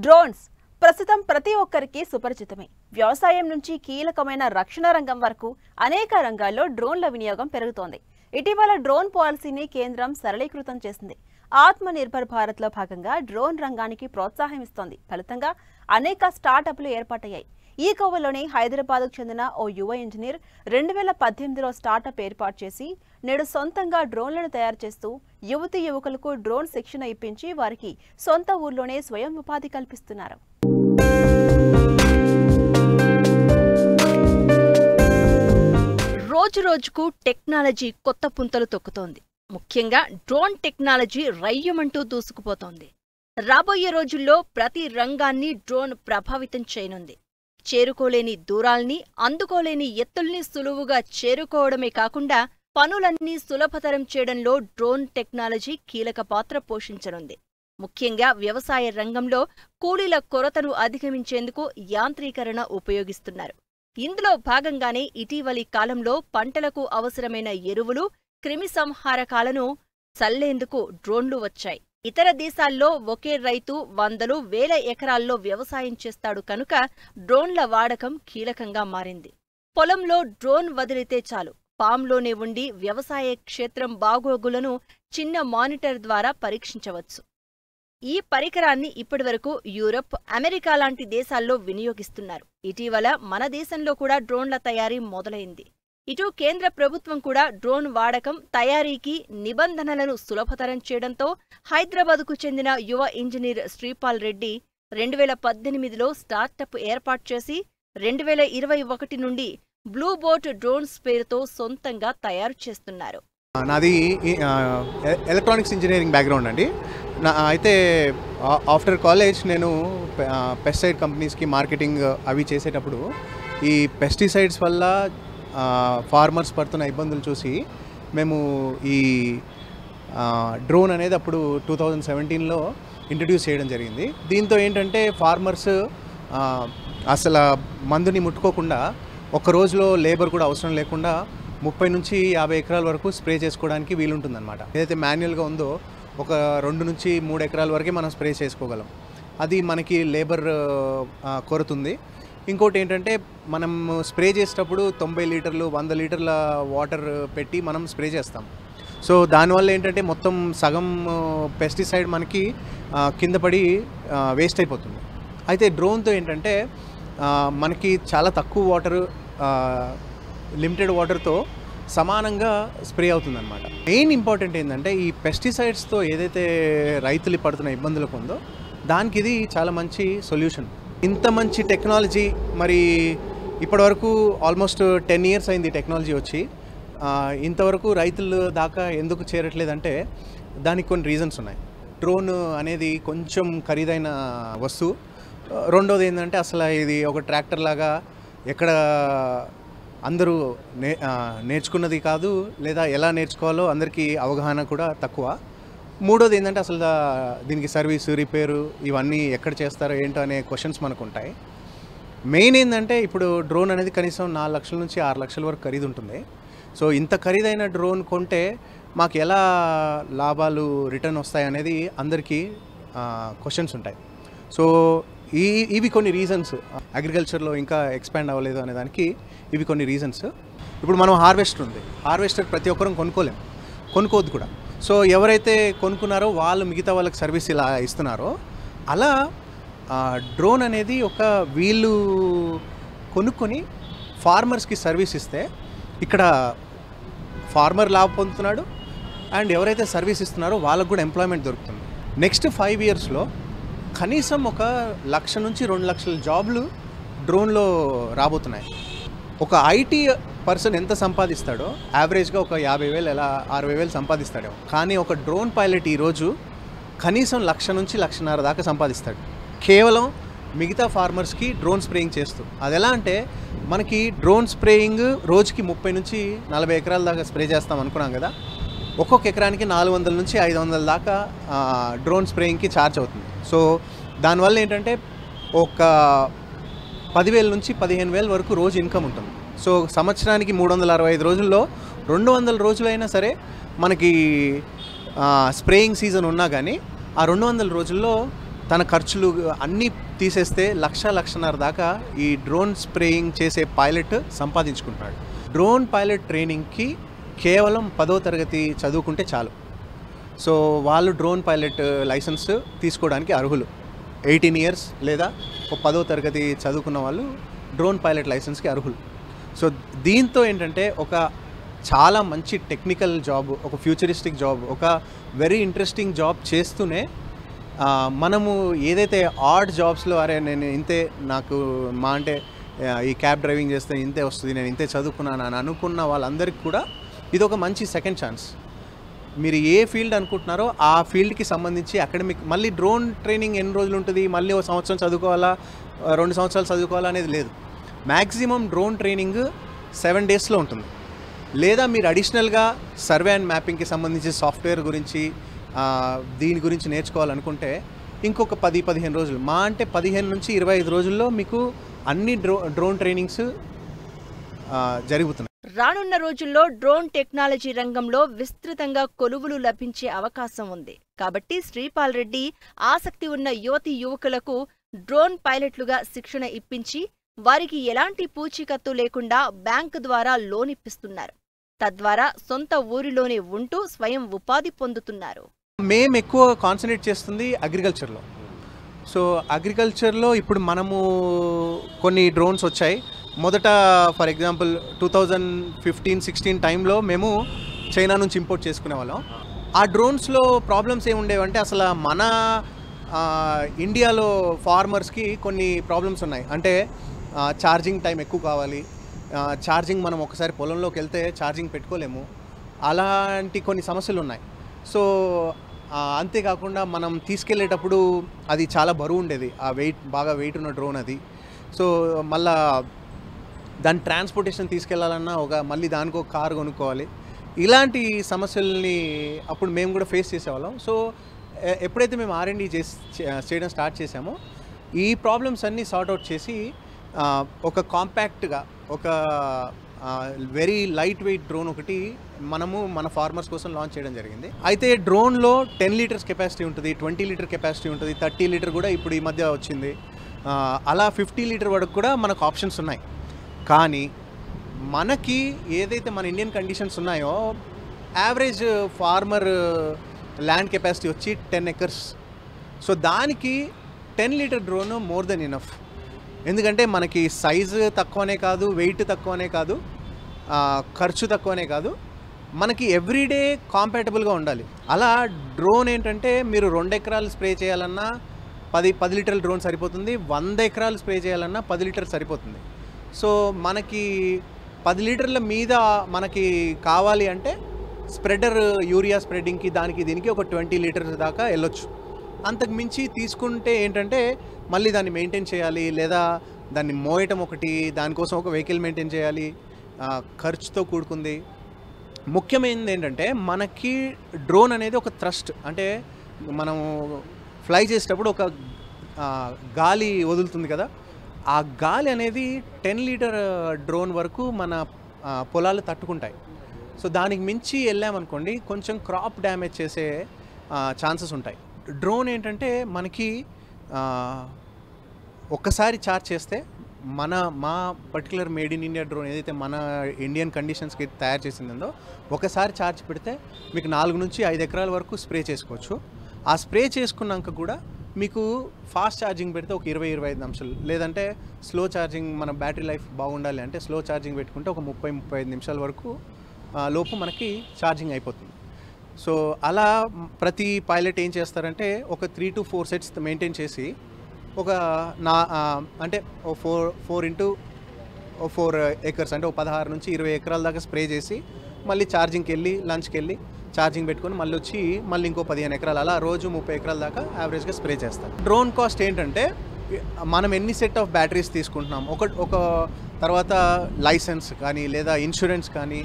Drones ప్రస్తుతం ప్రతి ఒక్కరికి సుపరిచితమే. వ్యవసాయం నుంచి కీలకమైన రక్షణ రంగం వరకు అనేక రంగాల్లో డ్రోన్ల వినియోగం పెరుగుతోంది. ఇటీవల డ్రోన్ పాలసీని కేంద్రం సరళీకృతం చేసింది. ఆత్మ నిర్భర్ భారత్ లో భాగంగా డ్రోన్ రంగానికి ప్రోత్సాహం ఇస్తోంది. ఫలితంగా అనేక స్టార్టప్లు ఏర్పాటయ్యాయి. ఈ కోవలోనే హైదరాబాద్కు చెందిన ఓ యువ ఇంజనీర్ 2018లో స్టార్టప్ ఏర్పాటు చేసి నేడు సొంతంగా డ్రోన్లను తయారు చేస్తూ యువతీ యువకులకు డ్రోన్ శిక్షణ ఇప్పించి వారికి సొంత ఊర్లోనే స్వయం ఉపాధి కల్పిస్తున్నారు. రోజు రోజుకు టెక్నాలజీ కొత్త పుంతలు తొక్కుతోంది. ముఖ్యంగా డ్రోన్ టెక్నాలజీ రయ్యమంటూ దూసుకుపోతోంది. రాబోయే రోజుల్లో ప్రతి రంగాన్ని డ్రోన్ ప్రభావితం చేయనుంది. చేరుకోలేని దూరాల్ని, అందుకోలేని ఎత్తుల్ని సులువుగా చేరుకోవడమే కాకుండా పనులన్నీ సులభతరం చేయడంలో డ్రోన్ టెక్నాలజీ కీలక పాత్ర పోషించనుంది. ముఖ్యంగా వ్యవసాయ రంగంలో కూలీల కొరతను అధిగమించేందుకు యాంత్రీకరణ ఉపయోగిస్తున్నారు. ఇందులో భాగంగానే ఇటీవలి కాలంలో పంటలకు అవసరమైన ఎరువులు, క్రిమిసంహారకాలను చల్లేందుకు డ్రోన్లు వచ్చాయి. ఇతర దేశాల్లో ఒకే రైతు వందలు వేల ఎకరాల్లో వ్యవసాయం చేస్తాడు కనుక డ్రోన్ల వాడకం కీలకంగా మారింది. పొలంలో డ్రోన్ వదిలితే చాలు, ఫామ్లోనే ఉండి వ్యవసాయ క్షేత్రం బాగోగులను చిన్న మానిటర్ ద్వారా పరీక్షించవచ్చు. ఈ పరికరాన్ని ఇప్పటివరకు యూరప్, అమెరికా లాంటి దేశాల్లో వినియోగిస్తున్నారు. ఇటీవల మన దేశంలో కూడా డ్రోన్ల తయారీ మొదలైంది. ఇటు కేంద్ర ప్రభుత్వం కూడా డ్రోన్ వాడకం, తయారీకి నిబంధనలను సులభతరం చేయడంతో హైదరాబాద్కు చెందిన యువ ఇంజనీర్ శ్రీపాల్ రెడ్డి 2018లో స్టార్టప్ ఏర్పాటు చేసి 2021 నుండి బ్లూ బోట్ డ్రోన్స్ పేరుతో సొంతంగా తయారు చేస్తున్నారు. నాది ఎలక్ట్రానిక్స్ ఇంజనీరింగ్ బ్యాక్గ్రౌండ్ అండి. అయితే ఆఫ్టర్ కాలేజ్ నేను పెస్టిసైడ్ కంపెనీస్కి మార్కెటింగ్ అవి చేసేటప్పుడు ఈ పెస్టిసైడ్స్ వల్ల ఫార్మర్స్ పడుతున్న ఇబ్బందులు చూసి మేము ఈ డ్రోన్ అనేది అప్పుడు 2017లో ఇంట్రడ్యూస్ చేయడం జరిగింది. దీంతో ఏంటంటే ఫార్మర్స్ అసలు మందుని ముట్టుకోకుండా ఒక రోజులో లేబర్ కూడా అవసరం లేకుండా 30 నుంచి 50 ఎకరాల వరకు స్ప్రే చేసుకోవడానికి వీలుంటుందన్నమాట. ఏదైతే మాన్యువల్గా ఉందో ఒక 2 నుంచి 3 ఎకరాల వరకే మనం స్ప్రే చేసుకోగలం. అది మనకి లేబర్ కొరతుంది. ఇంకోటి ఏంటంటే మనం స్ప్రే చేసేటప్పుడు 90 లీటర్లు 100 లీటర్ల వాటర్ పెట్టి మనం స్ప్రే చేస్తాం. సో దానివల్ల ఏంటంటే మొత్తం సగం పెస్టిసైడ్ మనకి కింద పడి వేస్ట్ అయిపోతుంది. అయితే డ్రోన్తో ఏంటంటే మనకి చాలా తక్కువ వాటర్, లిమిటెడ్ వాటర్తో సమానంగా స్ప్రే అవుతుందన్నమాట. మెయిన్ ఇంపార్టెంట్ ఏంటంటే ఈ పెస్టిసైడ్స్తో ఏదైతే రైతులు పడుతున్న ఇబ్బందులకు ఉందో దానికి ఇది చాలా మంచి సొల్యూషన్. ఇంత మంచి టెక్నాలజీ మరి ఇప్పటివరకు ఆల్మోస్ట్ 10 ఇయర్స్ అయింది టెక్నాలజీ వచ్చి. ఇంతవరకు రైతుల దాకా ఎందుకు చేరట్లేదంటే దానికి కొన్ని రీజన్స్ ఉన్నాయి. డ్రోన్ అనేది కొంచెం ఖరీదైన వస్తువు. రెండోది ఏంటంటే అసలు ఇది ఒక ట్రాక్టర్ లాగా ఎక్కడ అందరూ నేర్చుకున్నది కాదు, లేదా ఎలా నేర్చుకోవాలో అందరికీ అవగాహన కూడా తక్కువ. మూడోది ఏంటంటే అసలు దీనికి సర్వీసు, రిపేరు ఇవన్నీ ఎక్కడ చేస్తారో ఏంటో అనే క్వశ్చన్స్ మనకు ఉంటాయి. మెయిన్ ఏంటంటే ఇప్పుడు డ్రోన్ అనేది కనీసం 4 లక్షల నుంచి 6 లక్షల వరకు ఖరీదు ఉంటుంది. సో ఇంత ఖరీదైన డ్రోన్ కొంటే మాకు ఎలా లాభాలు రిటర్న్ వస్తాయి అనేది అందరికీ క్వశ్చన్స్ ఉంటాయి. సో ఇవి కొన్ని రీజన్స్. అగ్రికల్చర్లో ఇంకా ఎక్స్పాండ్ అవ్వలేదు అనే దానికి ఇవి కొన్ని రీజన్స్. ఇప్పుడు మనం హార్వెస్టర్ ఉంది. హార్వెస్టర్ ప్రతి ఒక్కరం కొనుక్కోవద్దు కూడా. సో ఎవరైతే కొనుక్కున్నారో వాళ్ళు మిగతా వాళ్ళకి సర్వీస్ ఇలా ఇస్తున్నారో అలా డ్రోన్ అనేది ఒక వీళ్ళు కొనుక్కొని ఫార్మర్స్కి సర్వీస్ ఇస్తే ఇక్కడ ఫార్మర్ లాభ పొందుతున్నాడు అండ్ ఎవరైతే సర్వీస్ ఇస్తున్నారో వాళ్ళకు కూడా ఎంప్లాయ్మెంట్ దొరుకుతుంది. నెక్స్ట్ 5 ఇయర్స్లో కనీసం 1 లక్ష నుంచి 2 లక్షల జాబ్లు డ్రోన్లో రాబోతున్నాయి. ఒక ఐటీ పర్సన్ ఎంత సంపాదిస్తాడో యావరేజ్గా ఒక 50,000 ఎలా 60,000 సంపాదిస్తాడో, కానీ ఒక డ్రోన్ పైలట్ ఈరోజు కనీసం 1 నుంచి 1.5 దాకా సంపాదిస్తాడు కేవలం మిగతా ఫార్మర్స్కి డ్రోన్ స్ప్రేయింగ్ చేస్తూ. అది ఎలా అంటే మనకి డ్రోన్ స్ప్రేయింగ్ రోజుకి 30 నుంచి 40 ఎకరాల దాకా స్ప్రే చేస్తాం అనుకున్నాం కదా. ఒక్కొక్క ఎకరానికి 400 నుంచి 500 దాకా డ్రోన్ స్ప్రేయింగ్కి ఛార్జ్ అవుతుంది. సో దానివల్ల ఏంటంటే ఒక 10,000 నుంచి 15,000 వరకు రోజు ఇన్కమ్ ఉంటుంది. సో సంవత్సరానికి 365 రోజుల్లో 200 రోజులైనా సరే మనకి స్ప్రేయింగ్ సీజన్ ఉన్నా కానీ ఆ 200 రోజుల్లో తన ఖర్చులు అన్నీ తీసేస్తే 1,00,000-1,50,000 దాకా ఈ డ్రోన్ స్ప్రేయింగ్ చేసే పైలట్ సంపాదించుకుంటున్నాడు. డ్రోన్ పైలట్ ట్రైనింగ్కి కేవలం 10వ తరగతి చదువుకుంటే చాలు. సో వాళ్ళు డ్రోన్ పైలట్ లైసెన్స్ తీసుకోవడానికి అర్హులు. 18 ఇయర్స్ లేదా ఒక 10వ తరగతి చదువుకున్న వాళ్ళు డ్రోన్ పైలట్ లైసెన్స్కి అర్హులు. సో దీంతో ఏంటంటే ఒక చాలా మంచి టెక్నికల్ జాబ్, ఒక ఫ్యూచరిస్టిక్ జాబ్, ఒక వెరీ ఇంట్రెస్టింగ్ జాబ్ చేస్తూనే మనము ఏదైతే ఆడ్ జాబ్స్లో అరే నేను ఇంతే నాకు మా అంటే ఈ క్యాబ్ డ్రైవింగ్ చేస్తే ఇంతే వస్తుంది, నేను ఇంతే చదువుకున్నాను అని అనుకున్న వాళ్ళందరికీ కూడా ఇది ఒక మంచి సెకండ్ ఛాన్స్. మీరు ఏ ఫీల్డ్ అనుకుంటున్నారో ఆ ఫీల్డ్కి సంబంధించి అకాడమిక్ మళ్ళీ డ్రోన్ ట్రైనింగ్ ఎన్ని రోజులు ఉంటుంది, మళ్ళీ ఒక సంవత్సరం చదువుకోవాలా 2 సంవత్సరాలు చదువుకోవాలా అనేది లేదు. మ్యాక్సిమం డ్రోన్ ట్రైనింగ్ 7 డేస్లో ఉంటుంది. లేదా మీరు అడిషనల్గా సర్వే అండ్ మ్యాపింగ్కి సంబంధించి సాఫ్ట్వేర్ గురించి దీని గురించి నేర్చుకోవాలనుకుంటే ఇంకొక 10-15 రోజులు, మా అంటే 15 నుంచి 25 రోజుల్లో మీకు అన్ని డ్రోన్ ట్రైనింగ్స్ జరుగుతున్నాయి. రానున్న రోజుల్లో డ్రోన్ టెక్నాలజీ రంగంలో విస్తృతంగా కొలువులు లభించే అవకాశం ఉంది. కాబట్టి శ్రీపాల్ రెడ్డి ఆసక్తి ఉన్న యువతీ యువకులకు డ్రోన్ పైలట్లుగా శిక్షణ ఇప్పించి వారికి ఎలాంటి పూచీకత్తు లేకుండా బ్యాంకు ద్వారా లోన్ ఇప్పిస్తున్నారు. తద్వారా సొంత ఊరిలోనే ఉంటూ స్వయం ఉపాధి పొందుతున్నారు. మేము ఎక్కువ కాన్సన్ట్రేట్ చేస్తుంది అగ్రికల్చర్లో. సో అగ్రికల్చర్లో ఇప్పుడు మనము కొన్ని డ్రోన్స్ వచ్చాయి. మొదట ఫర్ ఎగ్జాంపుల్ 2015-16 టైంలో మేము చైనా నుంచి ఇంపోర్ట్ చేసుకునే వాళ్ళం. ఆ డ్రోన్స్లో ప్రాబ్లమ్స్ ఏమి ఉండేవంటే అసలు మన ఇండియాలో ఫార్మర్స్కి కొన్ని ప్రాబ్లమ్స్ ఉన్నాయి. అంటే ఛార్జింగ్ టైం ఎక్కువ కావాలి, ఛార్జింగ్ మనం ఒకసారి పొలంలోకి వెళ్తే ఛార్జింగ్ పెట్టుకోలేము, అలాంటి కొన్ని సమస్యలు ఉన్నాయి. సో అంతేకాకుండా మనం తీసుకెళ్ళేటప్పుడు అది చాలా బరువు ఉండేది, ఆ బాగా వెయిట్ ఉన్న డ్రోన్ అది. సో మళ్ళా దాని ట్రాన్స్పోర్టేషన్ తీసుకెళ్లాలన్నా మళ్ళీ దానికి ఒక కారు కొనుక్కోవాలి. ఇలాంటి సమస్యల్ని అప్పుడు మేము కూడా ఫేస్ చేసేవాళ్ళం. సో ఎప్పుడైతే మేము R&D చేయడం స్టార్ట్ చేసామో ఈ ప్రాబ్లమ్స్ అన్నీ సార్ట్అవుట్ చేసి ఒక కాంపాక్ట్గా ఒక వెరీ లైట్ వెయిట్ డ్రోన్ ఒకటి మనము మన ఫార్మర్స్ కోసం లాంచ్ చేయడం జరిగింది. అయితే డ్రోన్లో 10 లీటర్స్ కెపాసిటీ ఉంటుంది, 20 లీటర్ కెపాసిటీ ఉంటుంది, 30 లీటర్ కూడా ఇప్పుడు ఈ మధ్య వచ్చింది. అలా 50 లీటర్ వరకు కూడా మనకు ఆప్షన్స్ ఉన్నాయి. కానీ మనకి ఏదైతే మన ఇండియన్ కండిషన్స్ ఉన్నాయో యావరేజ్ ఫార్మర్ ల్యాండ్ కెపాసిటీ వచ్చి 10 acres. సో దానికి 10 litre drone more than enough. ఎందుకంటే మనకి సైజు తక్కువనే కాదు, వెయిట్ తక్కువనే కాదు, ఖర్చు తక్కువనే కాదు, మనకి ఎవ్రీడే కాంపాటబుల్గా ఉండాలి. అలా డ్రోన్ ఏంటంటే మీరు 2 ఎకరాలు స్ప్రే చేయాలన్నా 10 లీటర్ల డ్రోన్ సరిపోతుంది, 100 ఎకరాలు స్ప్రే చేయాలన్నా 10 లీటర్లు సరిపోతుంది. సో మనకి 10 లీటర్ల మీద మనకి కావాలి అంటే స్ప్రెడర్ యూరియా స్ప్రెడ్డింగ్కి దానికి దీనికి ఒక 20 లీటర్స్ దాకా వెళ్ళొచ్చు. అంతకు మించి తీసుకుంటే ఏంటంటే మళ్ళీ దాన్ని మెయింటైన్ చేయాలి, లేదా దాన్ని మోయటం ఒకటి, దానికోసం ఒక వెహికల్ మెయింటైన్ చేయాలి, ఖర్చుతో కూడుకుంది. ముఖ్యమైనది ఏంటంటే మనకి డ్రోన్ అనేది ఒక థ్రస్ట్, అంటే మనం ఫ్లై చేసేటప్పుడు ఒక గాలి వదులుతుంది కదా, ఆ గాలి అనేది 10 లీటర్ డ్రోన్ వరకు మన పొలాలు తట్టుకుంటాయి. సో దానికి మించి వెళ్ళామనుకోండి కొంచెం క్రాప్ డ్యామేజ్ చేసే ఛాన్సెస్ ఉంటాయి. డ్రోన్ ఏంటంటే మనకి ఒక్కసారి ఛార్జ్ చేస్తే మా particular made in India drone ఏదైతే మన ఇండియన్ కండిషన్స్కి తయారు చేసిందో ఒకసారి ఛార్జ్ పెడితే మీకు 4 నుంచి 5 ఎకరాల వరకు స్ప్రే చేసుకోవచ్చు. ఆ స్ప్రే చేసుకున్నాక కూడా మీకు ఫాస్ట్ ఛార్జింగ్ పెడితే ఒక 20-25 నిమిషాలు, లేదంటే స్లో ఛార్జింగ్, మన బ్యాటరీ లైఫ్ బాగుండాలి అంటే స్లో ఛార్జింగ్ పెట్టుకుంటే ఒక 30-35 నిమిషాల వరకు లోపు మనకి ఛార్జింగ్ అయిపోతుంది. సో అలా ప్రతి పైలట్ ఏం చేస్తారంటే ఒక 3 to 4 సెట్స్ మెయింటైన్ చేసి ఒక అంటే 4 acres అంటే 16 నుంచి 20 ఎకరాల దాకా స్ప్రే చేసి మళ్ళీ ఛార్జింగ్కి వెళ్ళి లంచ్కి వెళ్ళి ఛార్జింగ్ పెట్టుకొని మళ్ళీ వచ్చి మళ్ళీ ఇంకో 15 ఎకరాలు, అలా రోజు 30 ఎకరాల దాకా యావరేజ్గా స్ప్రే చేస్తారు. డ్రోన్ కాస్ట్ ఏంటంటే మనం ఎన్ని సెట్ ఆఫ్ బ్యాటరీస్ తీసుకుంటున్నాం, ఒక తర్వాత లైసెన్స్ కానీ లేదా ఇన్సూరెన్స్ కానీ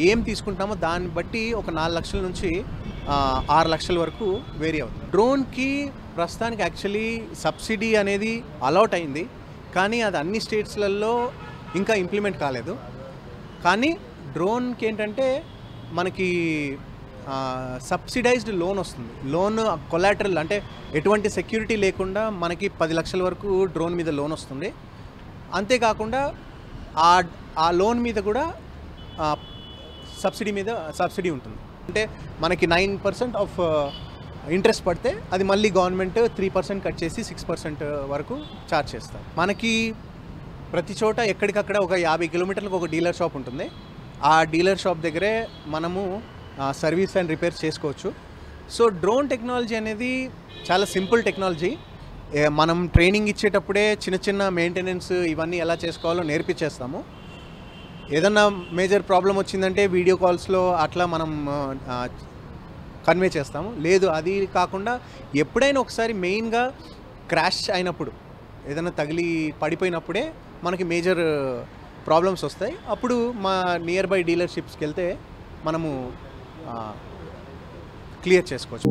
ఏం తీసుకుంటామో దాన్ని బట్టి ఒక 4 లక్షల నుంచి 6 లక్షల వరకు వేరీ అవుతుంది. డ్రోన్కి ప్రస్తుతానికి యాక్చువల్లీ సబ్సిడీ అనేది అలౌట్ అయింది, కానీ అది అన్ని స్టేట్స్లలో ఇంకా ఇంప్లిమెంట్ కాలేదు. కానీ డ్రోన్కి ఏంటంటే మనకి సబ్సిడైజ్డ్ లోన్ వస్తుంది. లోన్ కొలాటరల్ అంటే ఎటువంటి సెక్యూరిటీ లేకుండా మనకి 10 లక్షల వరకు డ్రోన్ మీద లోన్ వస్తుంది. అంతేకాకుండా ఆ లోన్ మీద కూడా సబ్సిడీ ఉంటుంది. అంటే మనకి 9% ఆఫ్ ఇంట్రెస్ట్ పడితే అది మళ్ళీ గవర్నమెంట్ 3% కట్ చేసి 6% వరకు ఛార్జ్ చేస్తారు. మనకి ప్రతి చోట ఎక్కడికక్కడ ఒక 50 కిలోమీటర్లకు ఒక డీలర్ షాప్ ఉంటుంది. ఆ డీలర్ షాప్ దగ్గరే మనము సర్వీస్ అండ్ రిపేర్స్ చేసుకోవచ్చు. సో డ్రోన్ టెక్నాలజీ అనేది చాలా సింపుల్ టెక్నాలజీ. మనం ట్రైనింగ్ ఇచ్చేటప్పుడే చిన్న చిన్న మెయింటెనెన్స్ ఇవన్నీ ఎలా చేసుకోవాలో నేర్పించేస్తాము. ఏదన్నా మేజర్ ప్రాబ్లం వచ్చిందంటే వీడియో కాల్స్లో అట్లా మనం కన్వే చేస్తాము. లేదు అది కాకుండా ఎప్పుడైనా ఒకసారి మెయిన్గా క్రాష్ అయినప్పుడు ఏదైనా తగిలి పడిపోయినప్పుడే మనకి మేజర్ ప్రాబ్లమ్స్ వస్తాయి. అప్పుడు మా నియర్ బై డీలర్షిప్స్కి వెళ్తే మనము క్లియర్ చేసుకోవచ్చు.